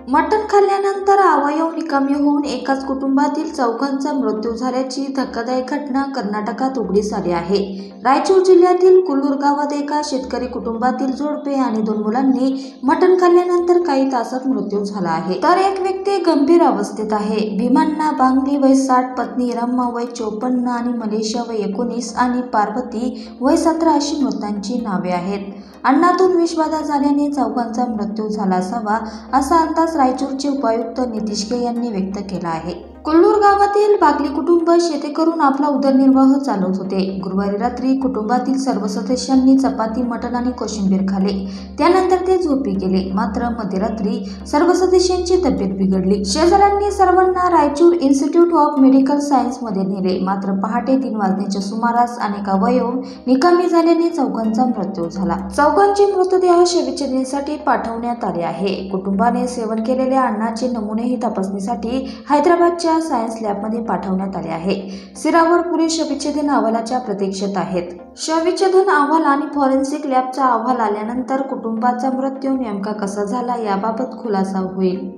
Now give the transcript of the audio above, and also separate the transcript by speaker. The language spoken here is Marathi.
Speaker 1: मटण खाल्ल्यानंतर अवयव निकामी होऊन एकाच कुटुंबातील चौघांचा मृत्यू झाल्याची धक्कादायक घटना कर्नाटकात उघडीस आली आहे। रायचूर जिल्ह्यातील कुल्लूर गावात एका शेतकरी कुटुंबातील जोडपे आणि 2 मुलांनी मटण खाल्ल्यानंतर काही तासात मृत्यू झाला आहे, तर एक व्यक्ती गंभीर अवस्थेत आहे। भीमण्णा बांगली वय 60, पत्नी रम्मा वय 54 आणि मलेशिया वय 19 आणि पार्वती वय 17 अशी मृतांची नावे आहेत। अन्नातून विषबाधा झाल्याने चौघांचा मृत्यू झाला असावा असा अंदाज रायचूरचे उपायुक्त नितीश के यांनी व्यक्त केला आहे। कुल्लूर गावातील बागली कुटुंब शेती करून आपला उदरनिर्वाह चालवत होते। गुरुवारी रात्री कुटुंबातील सर्व सदस्यांनी चपाती, मटण आणि कोशिंबीर खाल्ले, त्यानंतर ते झोपी गेले। मात्र मध्यरात्री सर्व सदस्यांची तब्येत बिघडली। शेजाऱ्यांनी सर्वांना Raichur institute of medical science मध्ये नेले, मात्र पहाटे 3 वाजण्याच्या सुमारास अनेक अवयव निकामी झाल्याने चौघांचा मृत्यू झाला। चौघांचे मृतदेह शवविच्छेदनासाठी पाठवण्यात आले आहे। कुटुंबाने सेवन केलेल्या अन्नाचे नमुनेही तपासणीसाठी हैदराबादच्या सायन्स लॅबमध्ये पाठवण्यात आले आहे। सिरावर पुढील शवविच्छेदन अहवालाच्या प्रतीक्षेत आहेत। शवविच्छेदन अहवाल आणि फॉरेन्सिक लॅबचा अहवाल आल्यानंतर कुटुंबाचा मृत्यू नेमका कसा झाला याबाबत खुलासा होईल।